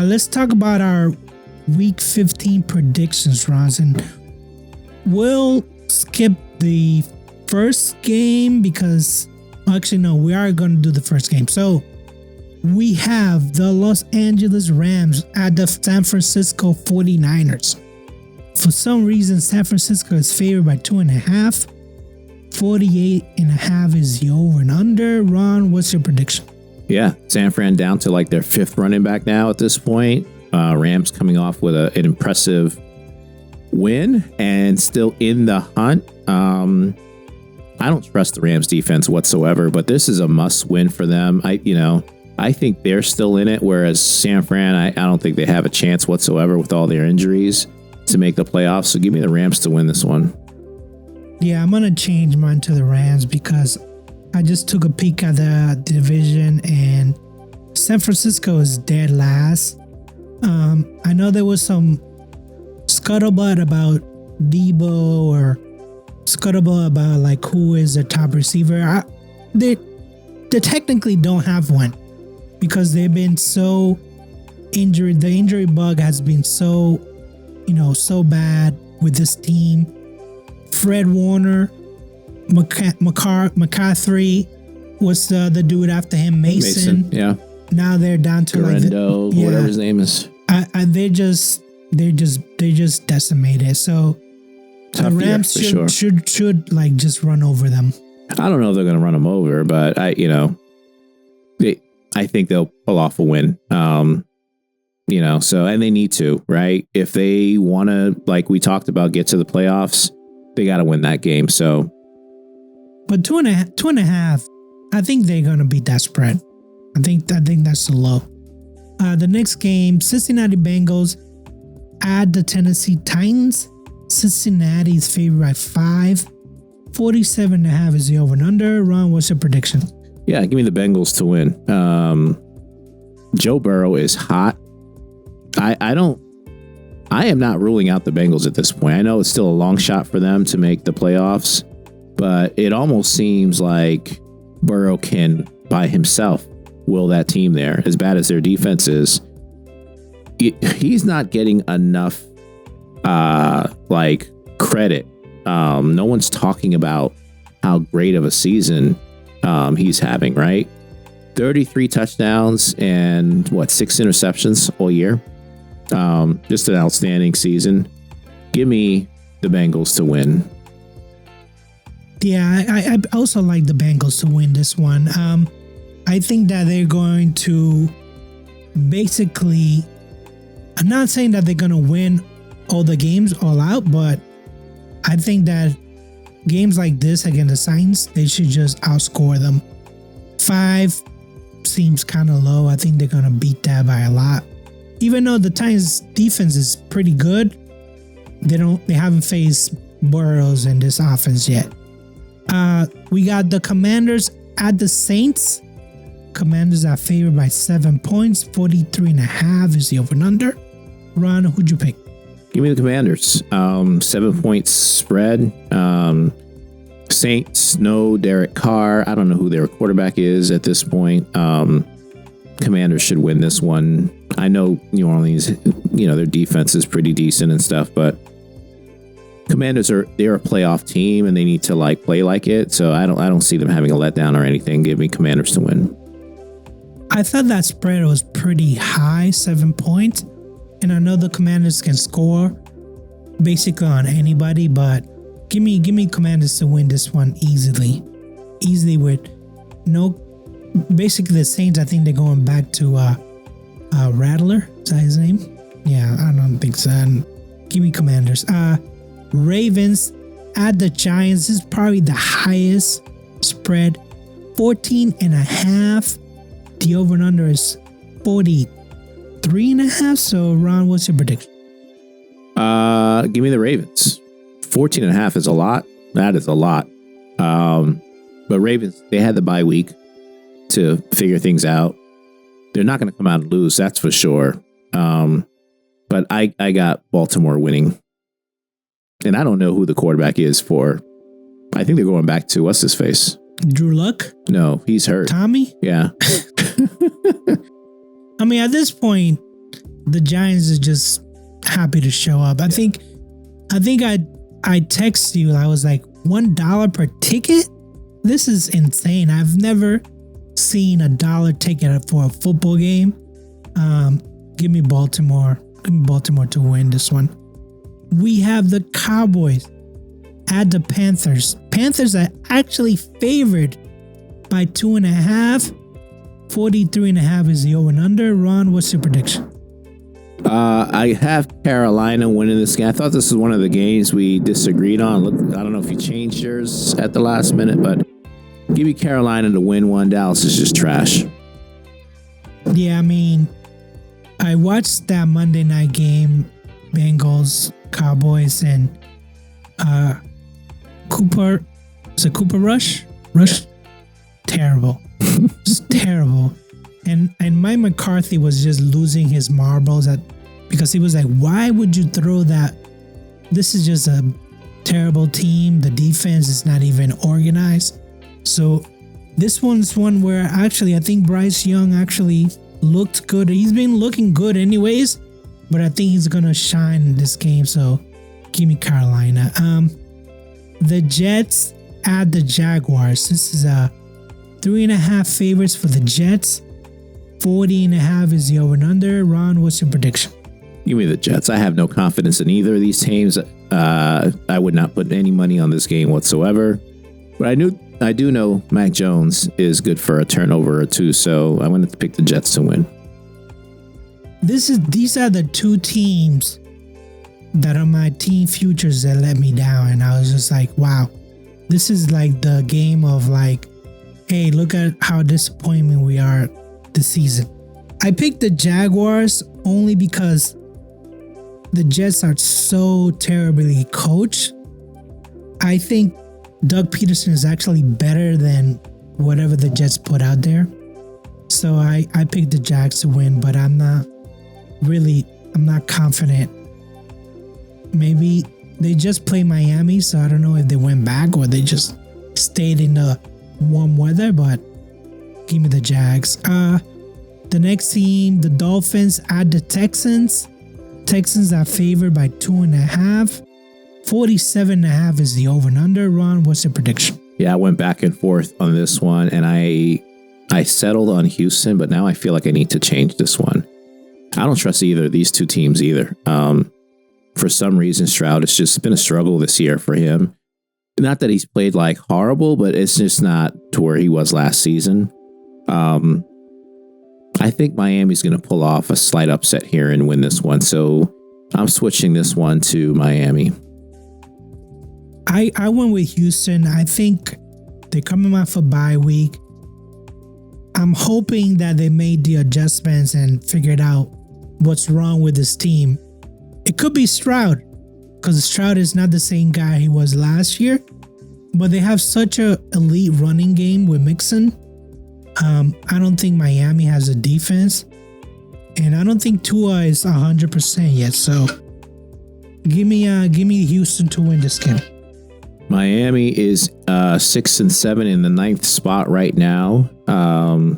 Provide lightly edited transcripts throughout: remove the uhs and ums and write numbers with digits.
let's talk about our Week 15 predictions, Ron. And we'll skip the first game because, actually, no, we are going to do the first game. So we have the Los Angeles Rams at the San Francisco 49ers. For some reason, San Francisco is favored by 2.5. 48.5 is the over and under. Ron, what's your prediction? Yeah, San Fran down to like their fifth running back now at this point. Rams coming off with an impressive win and still in the hunt. I don't trust the Rams defense whatsoever, but this is a must win for them. I think they're still in it, whereas San Fran, I don't think they have a chance whatsoever with all their injuries to make the playoffs. So give me the Rams to win this one. Yeah, I'm going to change mine to the Rams because I just took a peek at the division and San Francisco is dead last. I know there was some scuttlebutt about Debo or scuttlebutt about like who is their top receiver. They technically don't have one because they've been so injured. The injury bug has been so bad with this team. Fred Warner, McCaffrey, what's the dude after him? Mason. Yeah. Now they're down to Garendo, whatever his name is. They're just decimated. So Tough the Rams should like just run over them. I don't know if they're going to run them over, but I think they'll pull off a win. So, and they need to, right? If they want to, like we talked about, get to the playoffs, they got to win that game. So, but 2.5, I think they're going to beat that spread. I think that's the low. The next game, Cincinnati Bengals at the Tennessee Titans. Cincinnati is favored by 5. 47.5 is the over and under. Ron, what's your prediction? Yeah, give me the Bengals to win. Joe Burrow is hot. I am not ruling out the Bengals at this point. I know it's still a long shot for them to make the playoffs, but it almost seems like Burrow can, by himself, will that team there. As bad as their defense is, he's not getting enough credit. No one's talking about how great of a season he's having, right? 33 touchdowns and 6 interceptions all year. Just an outstanding season. Give me the Bengals to win. Yeah, I also like the Bengals to win this one. I think that they're going to basically, I'm not saying that they're going to win all the games all out, but I think that games like this against the Saints, they should just outscore them. 5 seems kind of low. I think they're going to beat that by a lot. Even though the Titans defense is pretty good, they haven't faced Burrows in this offense yet. We got the Commanders at the Saints. Commanders are favored by 7 points. 43.5 is the over and under. Ron, who'd you pick? Give me the Commanders. 7 points spread. Saints, no Derek Carr. I don't know who their quarterback is at this point. Commanders should win this one. I know New Orleans, their defense is pretty decent and stuff, but Commanders they're a playoff team and they need to play like it. So I don't see them having a letdown or anything. Give me Commanders to win. I thought that spread was pretty high, 7 points. And I know the Commanders can score basically on anybody, but give me Commanders to win this one easily with no. Basically, the Saints, I think they're going back to Rattler. Is that his name? Yeah, I don't think so. Give me Commanders. Ravens at the Giants. This is probably the highest spread. 14.5. The over and under is 43.5. So, Ron, what's your prediction? Give me the Ravens. 14.5 is a lot. That is a lot. But Ravens, they had the bye week to figure things out. They're not going to come out and lose, that's for sure. But I got Baltimore winning. And I don't know who the quarterback is for. I think they're going back to, what's his face? Drew Luck? No, he's hurt. Tommy? Yeah. I mean, at this point, the Giants are just happy to show up. I think I text you. I was like, $1 per ticket. This is insane. I've never seen $1 ticket for a football game. Give me Baltimore. Give me Baltimore to win this one. We have the Cowboys at the Panthers. Panthers are actually favored by 2.5. 43.5 is the over and under. Ron, what's your prediction? I have Carolina winning this game. I thought this was one of the games we disagreed on. Look, I don't know if you changed yours at the last minute, but give me Carolina to win one. Dallas is just trash. Yeah, I mean, I watched that Monday night game, Bengals, Cowboys, and Cooper. Was it Cooper Rush? Rush? Terrible. It's terrible. And Mike McCarthy was just losing his marbles because he was like, why would you throw that? This is just a terrible team. The defense is not even organized. So this one's one where actually I think Bryce Young actually looked good. He's been looking good anyways, but I think he's going to shine in this game. So give me Carolina. The Jets at the Jaguars. This is a 3.5 favorites for the Jets. 40.5 is the over and under. Ron, what's your prediction? Give me the Jets. I have no confidence in either of these teams. I would not put any money on this game whatsoever. But I do know Mac Jones is good for a turnover or two, so I'm going to pick the Jets to win. These are the two teams that are my team futures that let me down, and I was just like, wow, this is like the game of like, hey, look at how disappointing we are this season. I picked the Jaguars only because the Jets are so terribly coached. I think Doug Peterson is actually better than whatever the Jets put out there. So I picked the Jags to win, but I'm not confident. Maybe they just play Miami, so I don't know if they went back or they just stayed in the warm weather, but give me the Jags. The next team, the Dolphins at the Texans. Texans are favored by 2.5. 47.5 is the over and under. Ron, what's your prediction? Yeah, I went back and forth on this one, and I settled on Houston, but now I feel like I need to change this one. I don't trust either of these two teams either. For some reason, Stroud, it's just been a struggle this year for him. Not that he's played like horrible, but it's just not to where he was last season. I think Miami's going to pull off a slight upset here and win this one. So I'm switching this one to Miami. I went with Houston. I think they're coming off a bye week. I'm hoping that they made the adjustments and figured out what's wrong with this team. It could be Stroud, because Stroud is not the same guy he was last year, but they have such an elite running game with Mixon. I don't think Miami has a defense, and I don't think Tua is 100% yet. So give me Houston to win this game. Miami is 6-7 in the 9th spot right now. I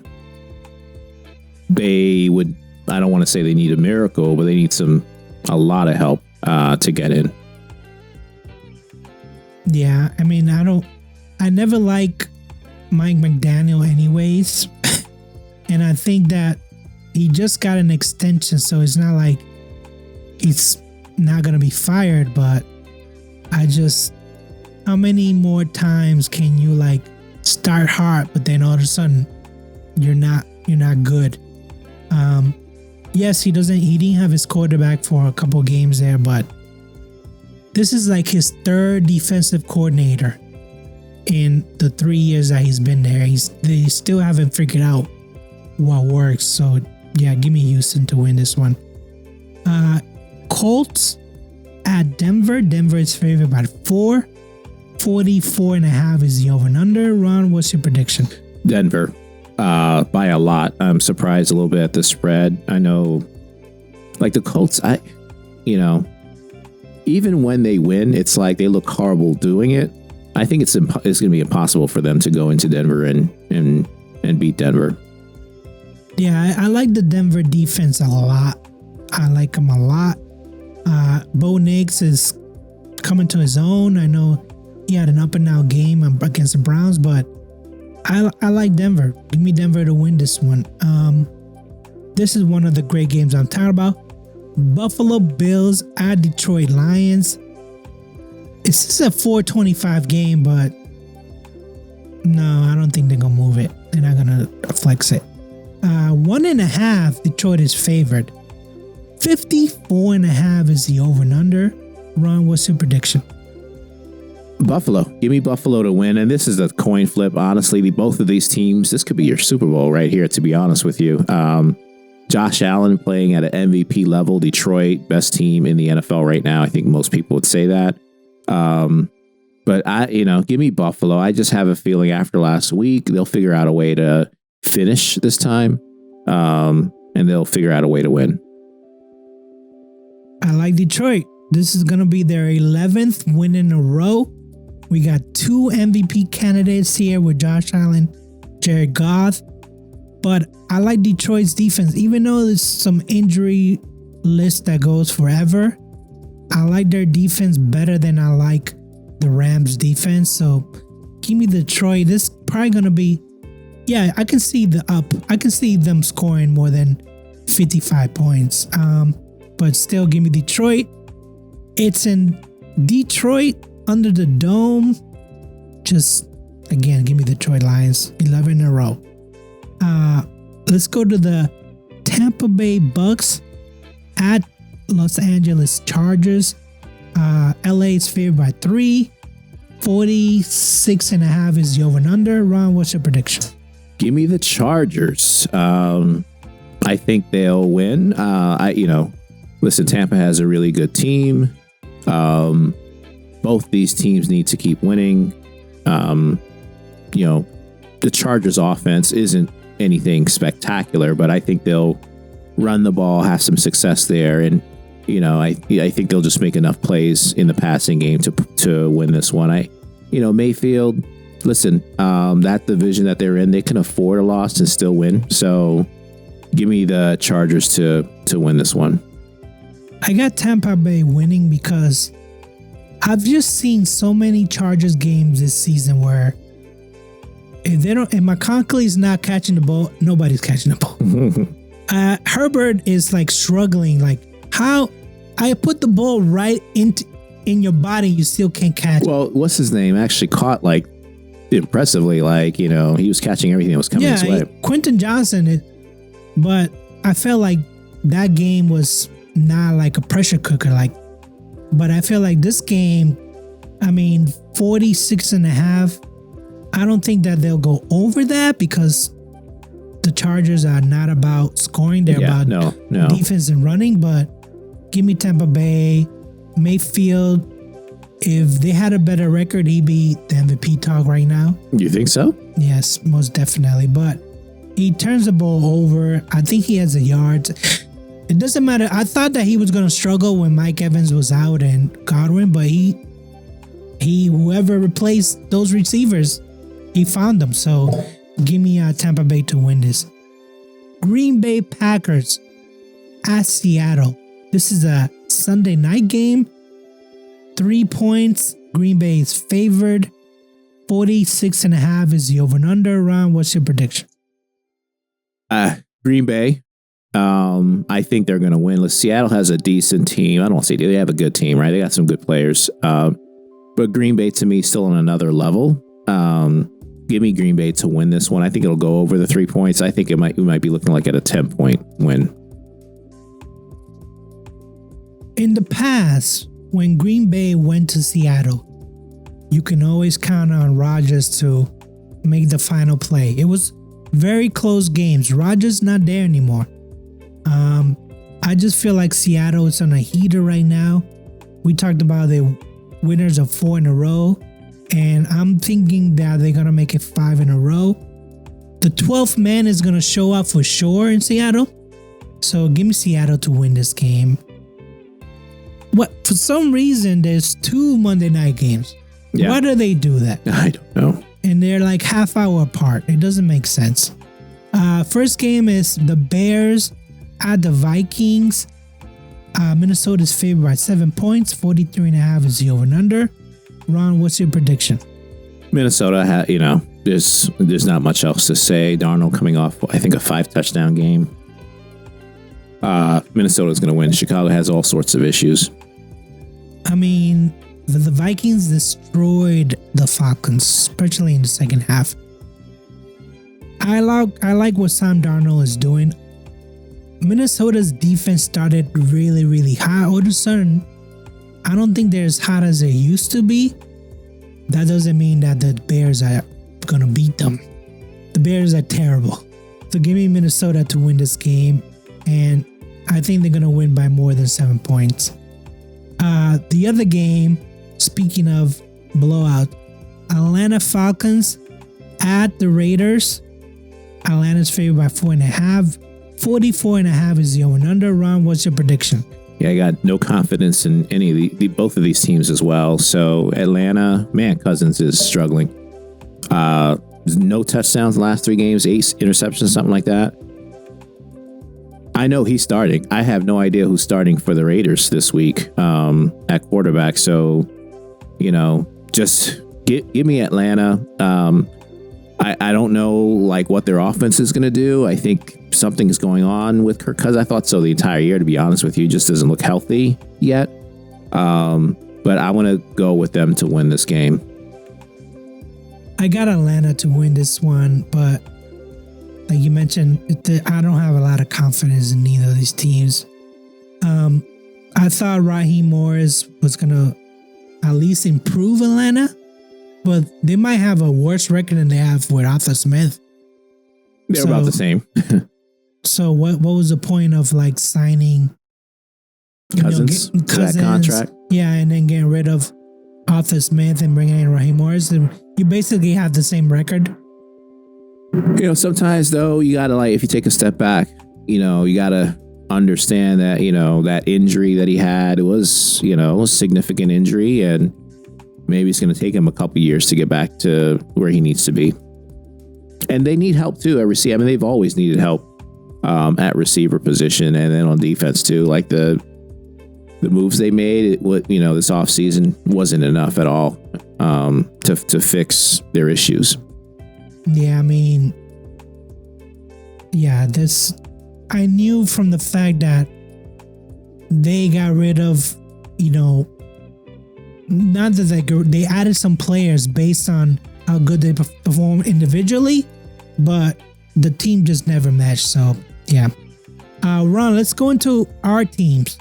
don't want to say they need a miracle, but they need a lot of help to get in. Yeah, I mean, I never like Mike McDaniel anyways. And I think that he just got an extension, so it's not like he's not going to be fired, but how many more times can you like start hard, but then all of a sudden you're not good? Yes, he didn't have his quarterback for a couple games there, but this is like his third defensive coordinator in the 3 years that he's been there. They still haven't figured out what works. So yeah, give me Houston to win this one. Colts at Denver. Denver is favored by 4. 44.5 is the over and under. Ron, what's your prediction? Denver. By a lot. I'm surprised a little bit at the spread. I know, like the Colts, even when they win, it's like they look horrible doing it. I think it's going to be impossible for them to go into Denver and beat Denver. Yeah, I like the Denver defense a lot. I like him a lot. Bo Nix is coming to his own. I know he had an up and down game against the Browns, but I like Denver. Give me Denver to win this one. This is one of the great games I'm talking about. Buffalo Bills at Detroit Lions. This is a 425 game, but no, I don't think they're going to move it. They're not going to flex it. 1.5, Detroit is favored. 54.5 is the over and under. Ron, what's your prediction? Buffalo. Give me Buffalo to win. And this is a coin flip. Honestly, both of these teams, this could be your Super Bowl right here, to be honest with you. Josh Allen playing at an MVP level. Detroit, best team in the NFL right now. I think most people would say that. But give me Buffalo. I just have a feeling after last week, they'll figure out a way to finish this time. And they'll figure out a way to win. I like Detroit. This is going to be their 11th win in a row. We got 2 MVP candidates here with Josh Allen, Jared Goff. But I like Detroit's defense. Even though there's some injury list that goes forever, I like their defense better than I like the Rams defense. So give me Detroit. This is probably going to be, I can see I can see them scoring more than 55 points. But still give me Detroit. It's in Detroit under the dome. Just, again, give me the Detroit Lions. 11 in a row. Let's go to the Tampa Bay Bucks at Los Angeles Chargers. LA is favored by 3. 46.5 is the over and under. Ron, what's your prediction? Give me the Chargers. I think they'll win. Listen, Tampa has a really good team. Both these teams need to keep winning. The Chargers offense isn't anything spectacular, but I think they'll run the ball, have some success there. And, I think they'll just make enough plays in the passing game to win this one. Mayfield, listen, that division that they're in, they can afford a loss and still win. So give me the Chargers to win this one. I got Tampa Bay winning because I've just seen so many Chargers games this season where if McConkley's not catching the ball, nobody's catching the ball. Herbert is like struggling. Like, how I put the ball right in your body, you still can't catch it. Well, what's his name? Actually caught impressively. He was catching everything that was coming his way. Quentin Johnson. But I felt like that game was not like a pressure cooker. But I feel like this game, 46.5. I don't think that they'll go over that because the Chargers are not about scoring. They're about defense and running. But give me Tampa Bay. Mayfield, if they had a better record, he'd be the MVP talk right now. You think so? Yes, most definitely. But he turns the ball over. I think he has the yards. It doesn't matter. I thought that he was going to struggle when Mike Evans was out and Godwin, but whoever replaced those receivers, he found them. So give me Tampa Bay to win this. Green Bay Packers at Seattle. This is a Sunday night game. 3 points. Green Bay is favored. 46.5 is the over and under. Ron, what's your prediction? Green Bay. I think they're going to win. Seattle has a decent team. I don't want to say they have a good team, right? They got some good players. But Green Bay to me still on another level. Give me Green Bay to win this one. I think it'll go over the 3 points. I think we might be looking like at a 10-point win. In the past, when Green Bay went to Seattle, you can always count on Rodgers to make the final play. It was very close games. Rodgers not there anymore. I just feel like Seattle is on a heater right now. We talked about the winners of 4 in a row, and I'm thinking that they're going to make it 5 in a row. The 12th man is going to show up for sure in Seattle. So give me Seattle to win this game. For some reason, there's 2 Monday night games. Yeah. Why do they do that? I don't know. And they're like half hour apart. It doesn't make sense. First game is the Bears at the Vikings. Minnesota is favored by 7 points. 43.5 is the over and under. Ron, what's your prediction? Minnesota, there's not much else to say. Darnold coming off, I think, a 5-touchdown game. Minnesota's going to win. Chicago has all sorts of issues. I mean, the Vikings destroyed the Falcons, especially in the second half. I like what Sam Darnold is doing. Minnesota's defense started really, really hot. All of a sudden, I don't think they're as hot as they used to be. That doesn't mean that the Bears are going to beat them. The Bears are terrible. So give me Minnesota to win this game. And I think they're going to win by more than 7 points. The other game, speaking of blowout, Atlanta Falcons at the Raiders. Atlanta's favored by 4.5. 44.5 is the over and under. Ron, what's your prediction? Yeah, I got no confidence in any of both of these teams as well. So Atlanta, man, Cousins is struggling. No touchdowns the last 3 games, 8 interceptions, something like that. I know he's starting. I have no idea who's starting for the Raiders this week at quarterback. So, just give me Atlanta. I don't know what their offense is going to do. I think something's going on with Kirk Cousins. I thought so the entire year, to be honest with you. Just doesn't look healthy yet. But I want to go with them to win this game. I got Atlanta to win this one, but like you mentioned, I don't have a lot of confidence in either of these teams. I thought Raheem Morris was going to at least improve Atlanta, but they might have a worse record than they have with Arthur Smith. They're about the same. So what was the point of signing Cousins to that contract? Yeah, and then getting rid of Arthur Smith and bringing in Raheem Morris. You basically have the same record. Sometimes though, you gotta if you take a step back, you gotta understand that that injury that he had, it was a significant injury, and maybe it's going to take him a couple years to get back to where he needs to be. And they need help too at receiver. I mean, they've always needed help at receiver position, and then on defense too. Like the moves they made, this offseason wasn't enough at all to fix their issues. Yeah, I mean, I knew from the fact that they got rid of, not that they added some players based on how good they perform individually, but the team just never matched. So, yeah. Ron, let's go into our teams.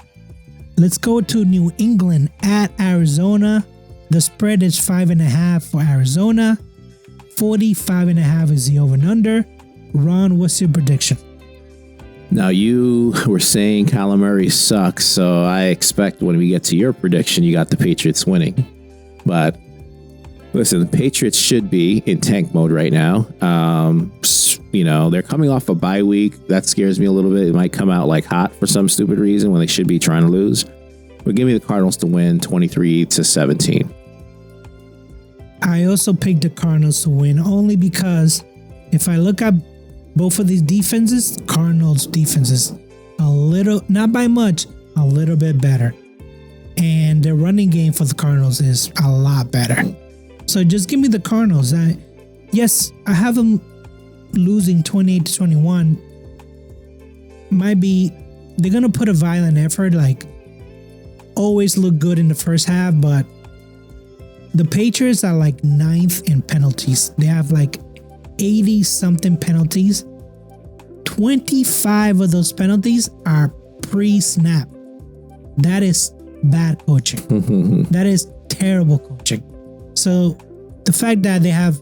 Let's go to New England at Arizona. The spread is 5.5 for Arizona. 45.5 is the over and under. Ron, what's your prediction? Now, you were saying Kyler Murray sucks, so I expect when we get to your prediction, you got the Patriots winning. But listen, the Patriots should be in tank mode right now. They're coming off a bye week. That scares me a little bit. It might come out hot for some stupid reason when they should be trying to lose. But give me the Cardinals to win 23-17. I also picked the Cardinals to win only because if I look at both of these defenses, Cardinals defense is a little, not by much, a little bit better. And the running game for the Cardinals is a lot better. So just give me the Cardinals. Yes, I have them losing 28-21. Might be, they're going to put a violent effort, always look good in the first half, but the Patriots are 9th in penalties. They have 80 something penalties. 25 of those penalties are pre-snap. That is bad coaching. That is terrible coaching. So the fact that they have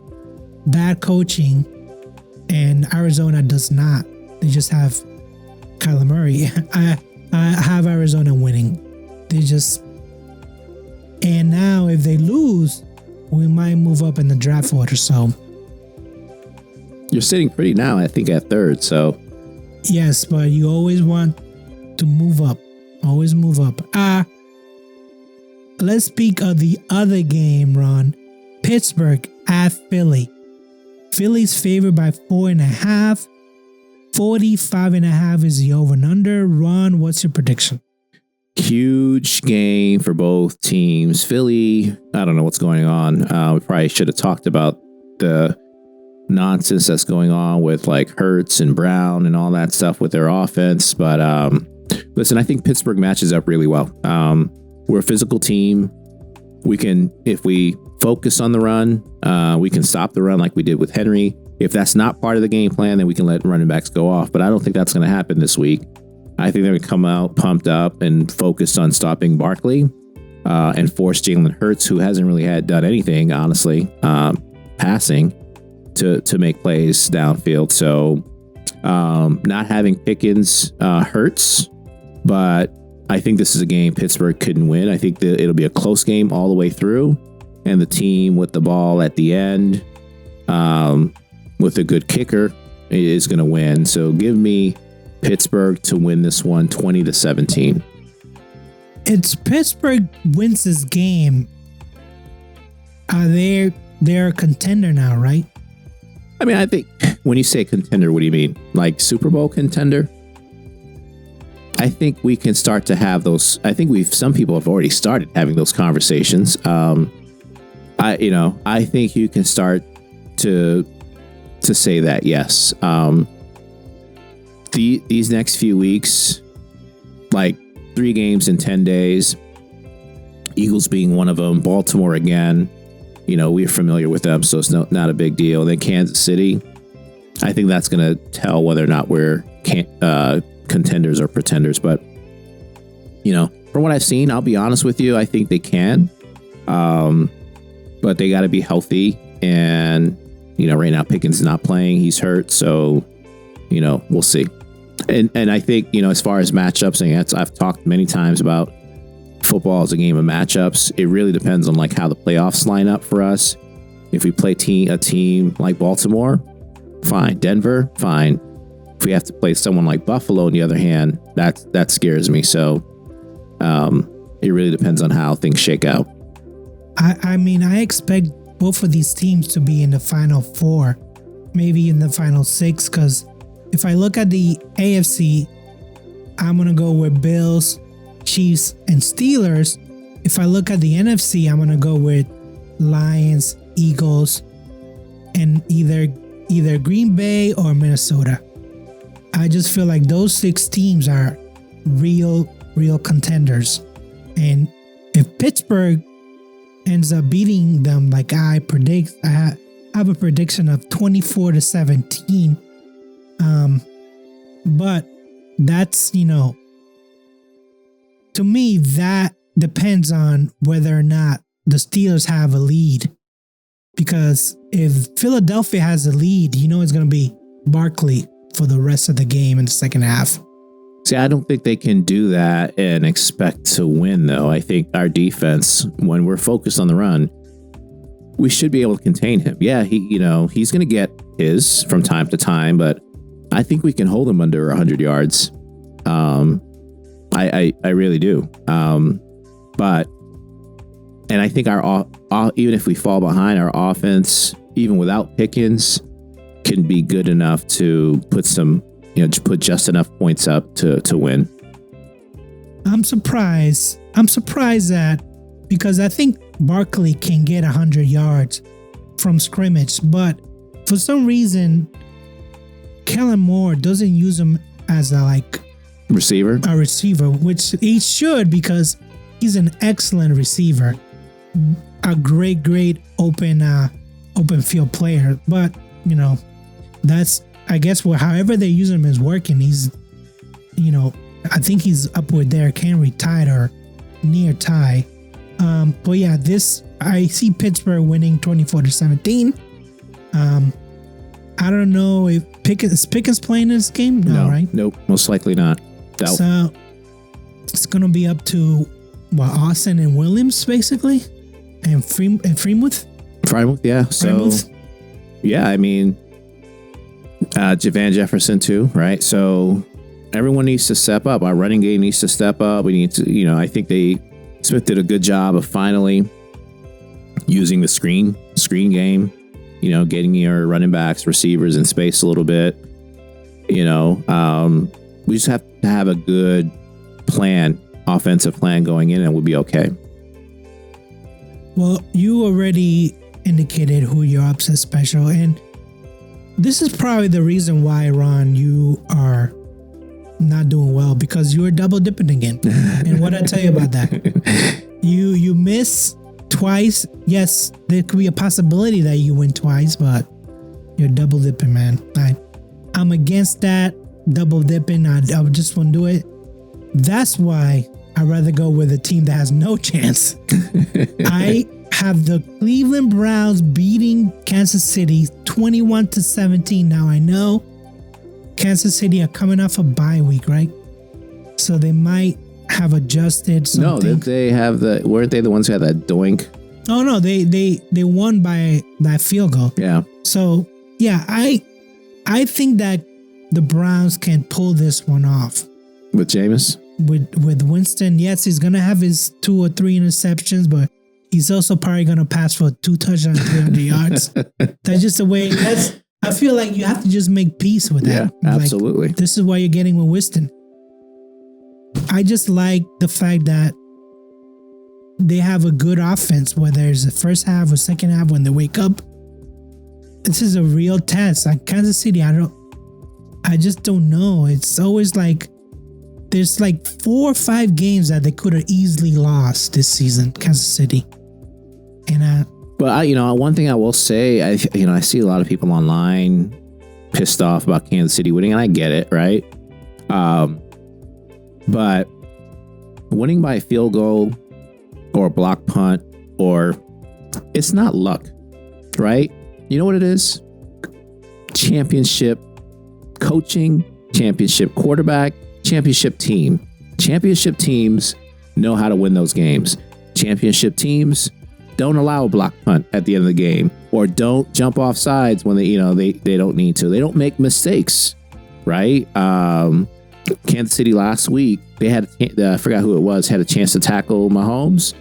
bad coaching and Arizona does not, they just have Kyler Murray. I have Arizona winning. And now if they lose, we might move up in the draft order. So you're sitting pretty now, I think, at 3rd. So yes, but you always want to move up. Always move up. Let's speak of the other game, Ron. Pittsburgh at Philly. Philly's favored by 4.5. 45.5 is the over and under. Ron, what's your prediction? Huge game for both teams. Philly, I don't know what's going on. We probably should have talked about the nonsense that's going on with like Hurts and Brown and all that stuff with their offense. But listen, I think Pittsburgh matches up really well. We're a physical team. We can, if we focus on the run, we can stop the run like we did with Henry. If that's not part of the game plan, then we can let running backs go off. But I don't think that's going to happen this week. I think they're going to come out pumped up and focused on stopping Barkley and force Jalen Hurts, who hasn't really done anything, honestly, passing to make plays downfield. So not having Pickens hurts, but I think this is a game Pittsburgh couldn't win. I think that it'll be a close game all the way through, and the team with the ball at the end with a good kicker is going to win. So give me Pittsburgh to win this one 20-17. It's Pittsburgh wins this game. They're a contender now, right? I mean, I think when you say contender, what do you mean? Like Super Bowl contender? I think we can start to have those. I think some people have already started having those conversations. I think you can start to say that, yes. These next few weeks, like 3 games in 10 days, Eagles being one of them, Baltimore again, we're familiar with them, so it's not a big deal. Then Kansas City, I think that's going to tell whether or not we're contenders or pretenders. But, from what I've seen, I'll be honest with you, I think they can. But they got to be healthy. And, right now Pickens is not playing. He's hurt. So, we'll see. And I think, as far as matchups, and I've talked many times about football as a game of matchups. It really depends on like how the playoffs line up for us. If we play a team like Baltimore, fine. Denver, fine. If we have to play someone like Buffalo, on the other hand, that scares me. So it really depends on how things shake out. I mean, I expect both of these teams to be in the final 4, maybe in the final 6, because if I look at the AFC, I'm going to go with Bills, Chiefs, and Steelers. If I look at the NFC, I'm going to go with Lions, Eagles, and either Green Bay or Minnesota. I just feel like those 6 teams are real contenders. And if Pittsburgh ends up beating them like I predict, I have a prediction of 24-17. But that's, to me, that depends on whether or not the Steelers have a lead. Because if Philadelphia has a lead, it's going to be Barkley for the rest of the game in the second half. See, I don't think they can do that and expect to win, though. I think our defense, when we're focused on the run, we should be able to contain him. Yeah, he's going to get his from time to time, but I think we can hold him under 100 yards. I really do. And I think even if we fall behind, our offense, even without Pickens, can be good enough to put put just enough points up to win. I'm surprised that, because I think Barkley can get 100 yards from scrimmage, but for some reason, Kellen Moore doesn't use him as a receiver, which he should, because he's an excellent receiver, a great open field player. But that's, I guess, however they use him is working. He's, I think he's up with Derrick Henry, tied or near tie. But yeah, I see Pittsburgh winning 24-17. I don't know if Pickens playing this game? No, right? Nope, most likely not. So it's gonna be up to Austin and Williams basically, and Freiermuth, yeah. So yeah, I mean, Van Jefferson too, right? So everyone needs to step up. Our running game needs to step up. We need to, I think Smith did a good job of finally using the screen game. Getting your running backs, receivers in space a little bit. We just have to have a good plan offensive plan going in and we'll be okay. Well, you already indicated who your upset special, and this is probably the reason why, Ron, you are not doing well, because you were double dipping again. And what I tell you about that? You miss twice. Yes, there could be a possibility that you win twice, but you're double dipping, man. I'm against that double dipping. I just won't do it. That's why I'd rather go with a team that has no chance. I have the Cleveland Browns beating Kansas City 21-17. Now I know Kansas City are coming off a bye week, right? So they might have adjusted something. No, they have weren't they the ones who had that doink? Oh no, they won by that field goal. Yeah. So yeah, I think that the Browns can pull this one off. With Jameis? With Winston, yes, he's gonna have his 2 or 3 interceptions, but he's also probably gonna pass for 2 touchdowns, 300 yards. That's just the way. I feel like you have to just make peace with that. Yeah, absolutely. Like, this is what you're getting with Winston. I just like the fact that they have a good offense, whether it's the first half or second half when they wake up. This is a real test. Like Kansas City, I just don't know. It's always like there's like 4 or 5 games that they could have easily lost this season, Kansas City. And but one thing I will say, I see a lot of people online pissed off about Kansas City winning, and I get it, right? But winning by a field goal or a block punt, it's not luck, right? You know what it is? Championship coaching, championship quarterback, championship team. Championship teams know how to win those games. Championship teams don't allow a block punt at the end of the game, or don't jump off sides when they don't need to. They don't make mistakes, right? Kansas City last week, they had I forgot who it was, had a chance to tackle Mahomes,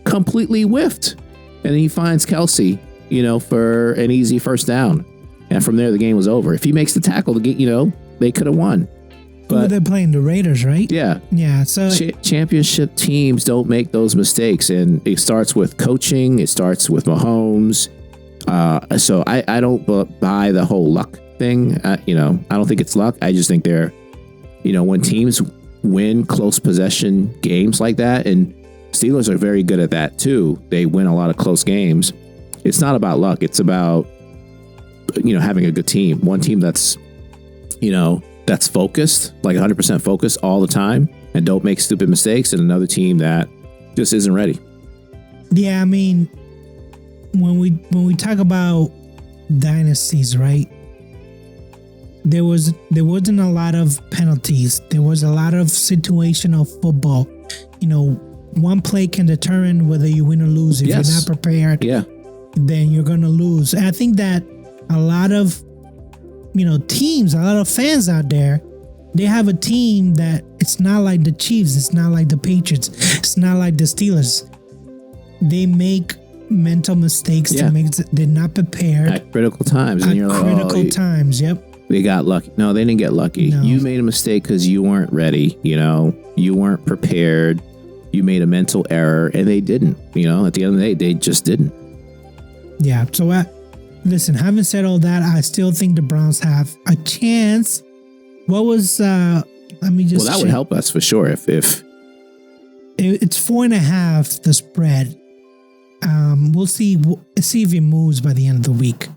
completely whiffed, and he finds Kelsey, for an easy first down, and from there the game was over. If he makes the tackle, they could have won. But they're playing the Raiders, right? Yeah. Yeah. So championship teams don't make those mistakes, and it starts with coaching. It starts with Mahomes. So I don't buy the whole luck thing. I don't think it's luck. I just think they're, when teams win close possession games like that, and Steelers are very good at that too. They win a lot of close games. It's not about luck. It's about, having a good team. One team that's, that's focused, like 100% focused all the time and don't make stupid mistakes, and another team that just isn't ready. Yeah, I mean, when we talk about dynasties, right? There wasn't a lot of penalties. There was a lot of situational football. One play can determine whether you win or lose. If you're not prepared, then you're gonna lose. And I think that a lot of teams, a lot of fans out there, they have a team that it's not like the Chiefs, it's not like the Patriots, it's not like the Steelers. They make mental mistakes. They're not prepared at critical times, and you're like, times. Yep. They got lucky. No, they didn't get lucky. No. You made a mistake because you weren't ready. You weren't prepared. You made a mental error, and they didn't. At the end of the day, they just didn't. Yeah. So, listen, having said all that, I still think the Browns have a chance. What was? Let me just. Well, that would help us for sure. If it's 4.5, the spread. We'll see if it moves by the end of the week.